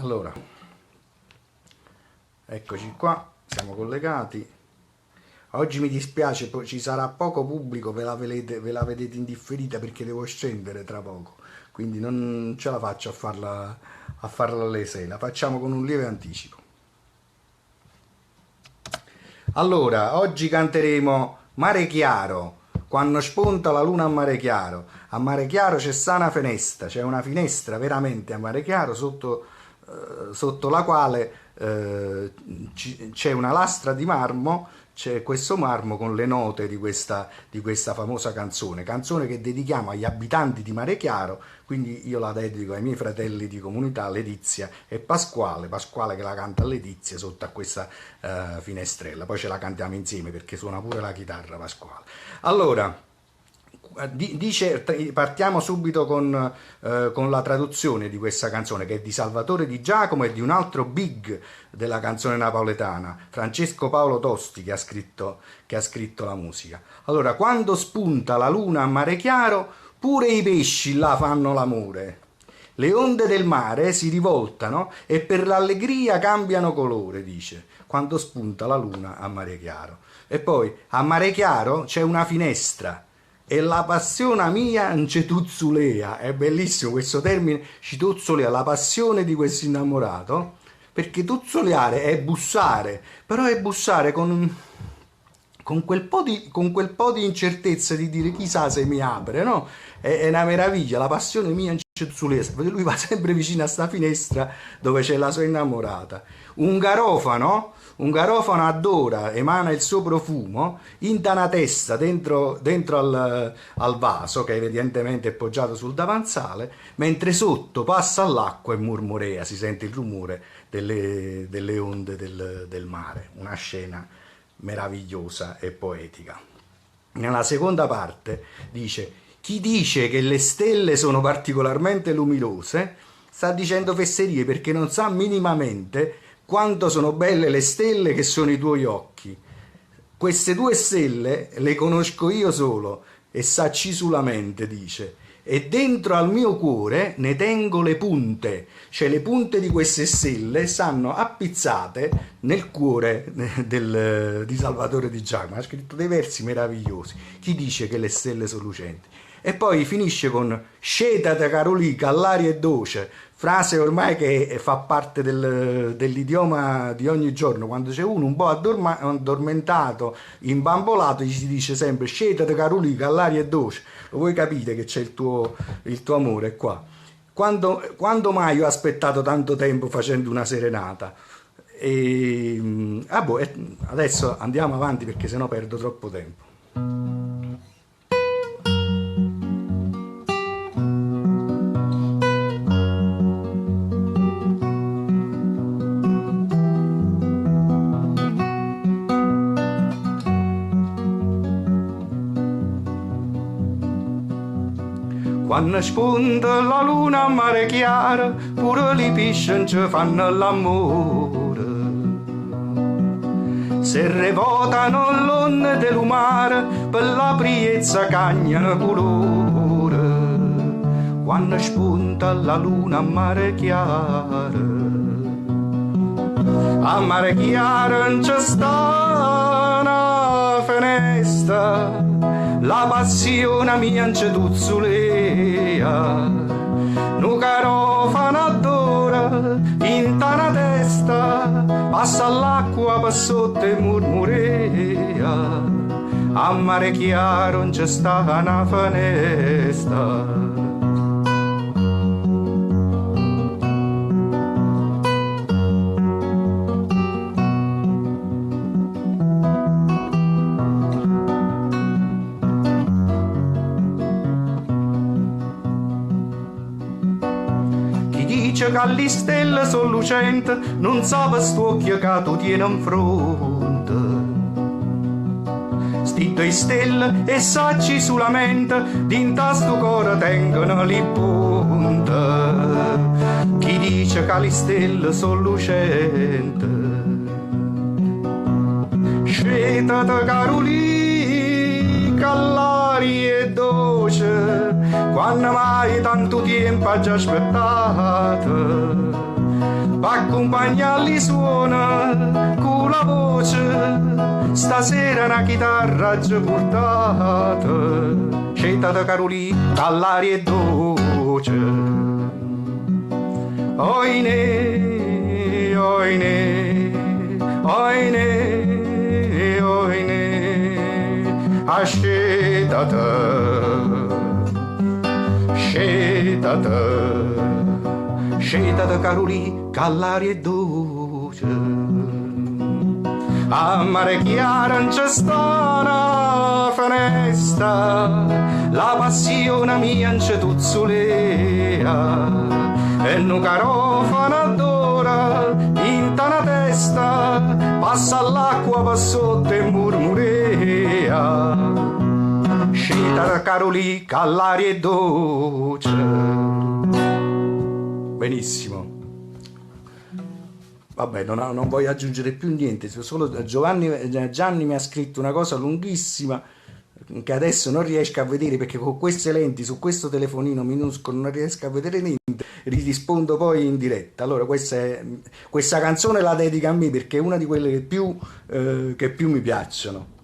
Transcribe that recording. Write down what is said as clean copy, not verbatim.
Allora, eccoci qua, siamo collegati. Oggi mi dispiace, ci sarà poco pubblico, ve la vedete indifferita perché devo scendere tra poco, quindi non ce la faccio a farla alle 6, la facciamo con un lieve anticipo. Allora, oggi canteremo Mare Chiaro, quando spunta la luna a Mare Chiaro. A Mare Chiaro c'è una finestra, c'è una finestra veramente a Mare Chiaro sotto la quale c'è una lastra di marmo, c'è questo marmo con le note di questa famosa canzone che dedichiamo agli abitanti di Mare Chiaro, quindi io la dedico ai miei fratelli di comunità Letizia e Pasquale che la canta a Letizia sotto a questa finestrella, poi ce la cantiamo insieme perché suona pure la chitarra Pasquale. Allora, partiamo subito con la traduzione di questa canzone, che è di Salvatore Di Giacomo e di un altro big della canzone napoletana, Francesco Paolo Tosti, che ha scritto la musica. Allora, quando spunta la luna a Mare Chiaro, pure i pesci là fanno l'amore. Le onde del mare si rivoltano e per l'allegria cambiano colore, dice, quando spunta la luna a Mare Chiaro. E poi, a Mare Chiaro c'è una finestra, e la passione mia non ci tuzzulea. È bellissimo questo termine, ci tuzzolea, la passione di questo innamorato, perché tuzzoleare è bussare, però è bussare con quel po' di incertezza di dire chissà se mi apre, no? È una meraviglia, la passione mia non ci tuzzulea. Lui va sempre vicino a sta finestra dove c'è la sua innamorata. Un garofano adora, emana il suo profumo, inta una testa dentro al vaso, che evidentemente è poggiato sul davanzale, mentre sotto passa all'acqua e murmurea, si sente il rumore delle onde del mare. Una scena meravigliosa e poetica. Nella seconda parte dice: chi dice che le stelle sono particolarmente luminose sta dicendo fesserie, perché non sa minimamente quanto sono belle le stelle che sono i tuoi occhi. Queste due stelle le conosco io solo e sacci solamente, dice, e dentro al mio cuore ne tengo le punte, cioè le punte di queste stelle stanno appizzate nel cuore di Salvatore Di Giacomo. Ha scritto dei versi meravigliosi. Chi dice che le stelle sono lucenti? E poi finisce con scetate carolica all'aria e doce, frase ormai che fa parte dell'idioma di ogni giorno. Quando c'è uno un po' addormentato, imbambolato, gli si dice sempre scetate carolica all'aria e doce. Voi capite che c'è il tuo amore qua. Quando mai ho aspettato tanto tempo facendo una serenata? Adesso andiamo avanti perché sennò perdo troppo tempo. Quando spunta la luna a Mare Chiaro, pure i pesci non ci fanno l'amore. Se revotano l'onde del mare, per la priezza cagnano colore. Quando spunta la luna a Mare Chiaro, a Mare Chiaro non c'è sta una finestra, la passione mia non ci tuzzulea. Nu garofano adora, inta una testa, passa all'acqua per sotto e murmurea. A Mare Chiaro non c'è sta una finestra. Dice che le stelle sono lucenti, non sa per st'occhio che tu tieni in fronte. Sti due stelle e sacci solamente, dinta sto cuore tengono le punte. Chi dice che le stelle sono lucenti? Scetate carolica all'aria e doce, quando mai tanto tempo ha già aspettato, accompagnarli suona con la voce, stasera una chitarra già portata, scelta da Carolì, all'aria e dolce. Oine, oine, oine, oine, scetate Carolì, che è dolce. A mare chiaro non c'è sta una finestra, la passione mia non c'è tuzzolea, e nu carofano d'ora in tana testa, passa l'acqua per sotto e murmurea. Scita Carolì, che è dolce. Benissimo. Vabbè, non voglio aggiungere più niente, solo Gianni mi ha scritto una cosa lunghissima che adesso non riesco a vedere perché con queste lenti su questo telefonino minuscolo non riesco a vedere niente, rispondo poi in diretta. Allora questa canzone la dedico a me perché è una di quelle che più mi piacciono.